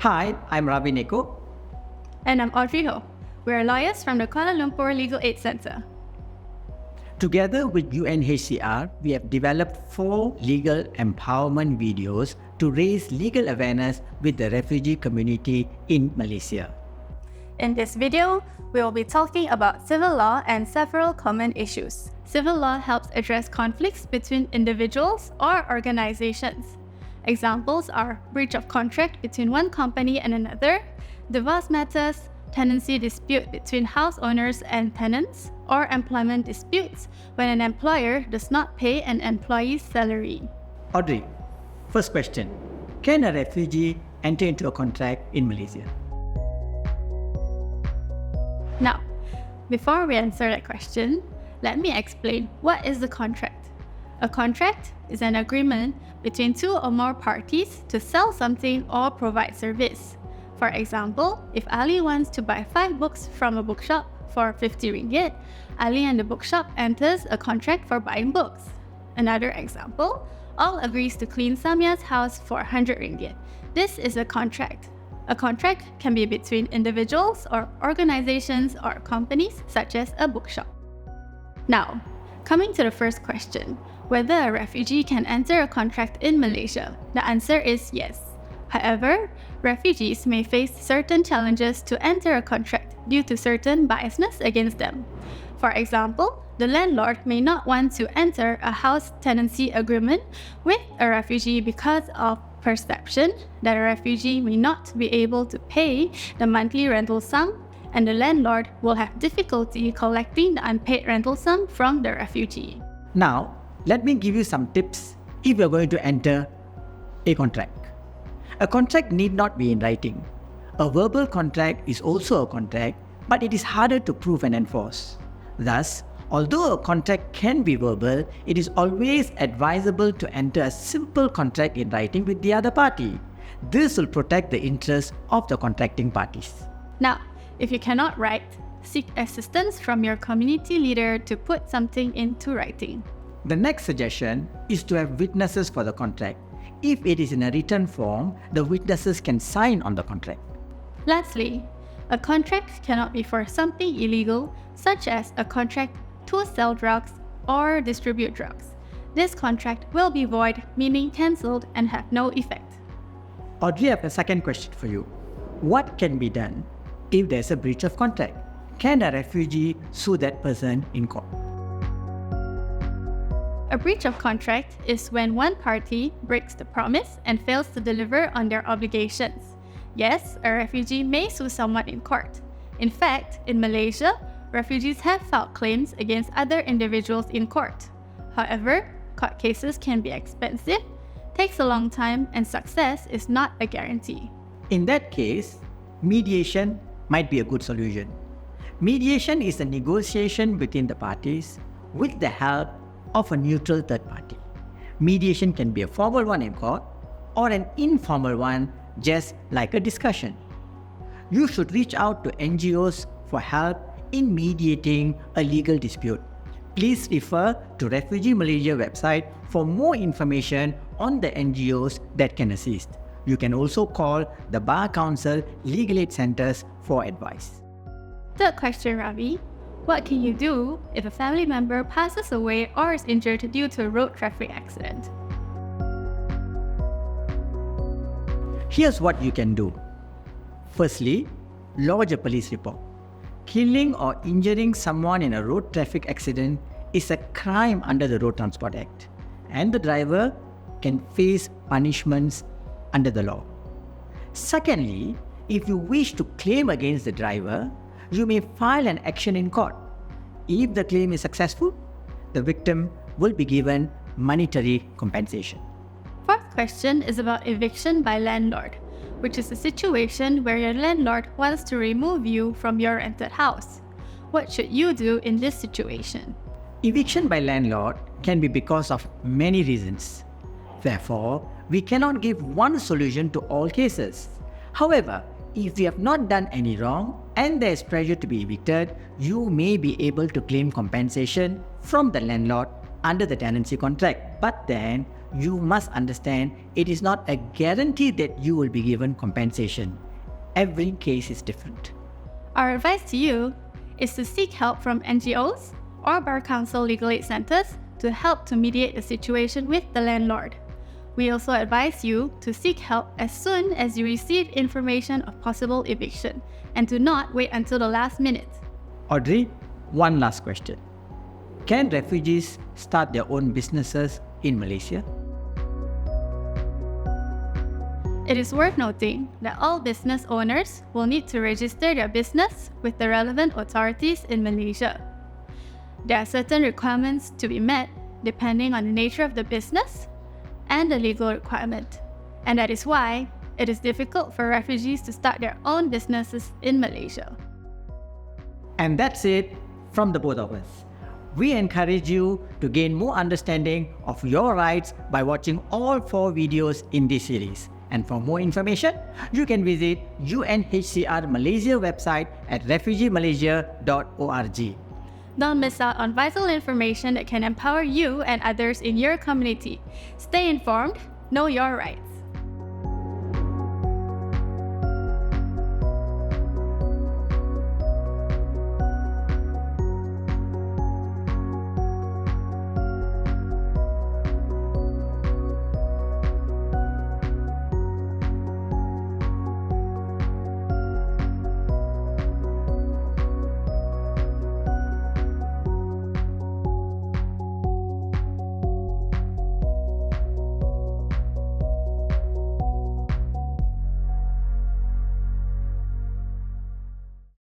Hi, I'm Ravi Neko. And I'm Audrey Ho. We're lawyers from the Kuala Lumpur Legal Aid Centre. Together with UNHCR, we have developed 4 legal empowerment videos to raise legal awareness with the refugee community in Malaysia. In this video, we will be talking about civil law and several common issues. Civil law helps address conflicts between individuals or organizations. Examples are breach of contract between one company and another, divorce matters, tenancy dispute between house owners and tenants, or employment disputes when an employer does not pay an employee's salary. Audrey, first question. Can a refugee enter into a contract in Malaysia? Now, before we answer that question, let me explain what is a contract. A contract is an agreement between 2 or more parties to sell something or provide service. For example, if Ali wants to buy 5 books from a bookshop for 50 ringgit, Ali and the bookshop enters a contract for buying books. Another example, all agrees to clean Samia's house for 100 ringgit. This is a contract. A contract can be between individuals or organizations or companies such as a bookshop. Now, coming to the first question, whether a refugee can enter a contract in Malaysia, the answer is yes. However, refugees may face certain challenges to enter a contract due to certain biasness against them. For example, the landlord may not want to enter a house tenancy agreement with a refugee because of perception that a refugee may not be able to pay the monthly rental sum, and the landlord will have difficulty collecting the unpaid rental sum from the refugee. Now, let me give you some tips if you're going to enter a contract. A contract need not be in writing. A verbal contract is also a contract, but it is harder to prove and enforce. Thus, although a contract can be verbal, it is always advisable to enter a simple contract in writing with the other party. This will protect the interests of the contracting parties. Now, if you cannot write, seek assistance from your community leader to put something into writing. The next suggestion is to have witnesses for the contract. If it is in a written form, the witnesses can sign on the contract. Lastly, a contract cannot be for something illegal, such as a contract to sell drugs or distribute drugs. This contract will be void, meaning cancelled and have no effect. Audrey, I have a second question for you. What can be done if there's a breach of contract? Can a refugee sue that person in court? A breach of contract is when one party breaks the promise and fails to deliver on their obligations. Yes, a refugee may sue someone in court. In fact, in Malaysia, refugees have filed claims against other individuals in court. However, court cases can be expensive, takes a long time, and success is not a guarantee. In that case, mediation might be a good solution. Mediation is a negotiation between the parties with the help of a neutral third party. Mediation can be a formal one in court or an informal one, just like a discussion. You should reach out to NGOs for help in mediating a legal dispute. Please refer to Refugee Malaysia website for more information on the NGOs that can assist. You can also call the Bar Council Legal Aid Centres for advice. Third question, Ravi. What can you do if a family member passes away or is injured due to a road traffic accident? Here's what you can do. Firstly, lodge a police report. Killing or injuring someone in a road traffic accident is a crime under the Road Transport Act, and the driver can face punishments under the law. Secondly, if you wish to claim against the driver, you may file an action in court. If the claim is successful, the victim will be given monetary compensation. Fourth question is about eviction by landlord, which is a situation where your landlord wants to remove you from your rented house. What should you do in this situation? Eviction by landlord can be because of many reasons. Therefore, we cannot give one solution to all cases. However, if you have not done any wrong and there is pressure to be evicted, you may be able to claim compensation from the landlord under the tenancy contract. But then, you must understand it is not a guarantee that you will be given compensation. Every case is different. Our advice to you is to seek help from NGOs or Bar Council Legal Aid Centres to help to mediate the situation with the landlord. We also advise you to seek help as soon as you receive information of possible eviction and do not wait until the last minute. Audrey, one last question. Can refugees start their own businesses in Malaysia? It is worth noting that all business owners will need to register their business with the relevant authorities in Malaysia. There are certain requirements to be met depending on the nature of the business and the legal requirement, and that is why it is difficult for refugees to start their own businesses in Malaysia. And that's it from the both of us. We encourage you to gain more understanding of your rights by watching all 4 videos in this series. And for more information, you can visit UNHCR Malaysia website at refugeemalaysia.org. Don't miss out on vital information that can empower you and others in your community. Stay informed, know your rights.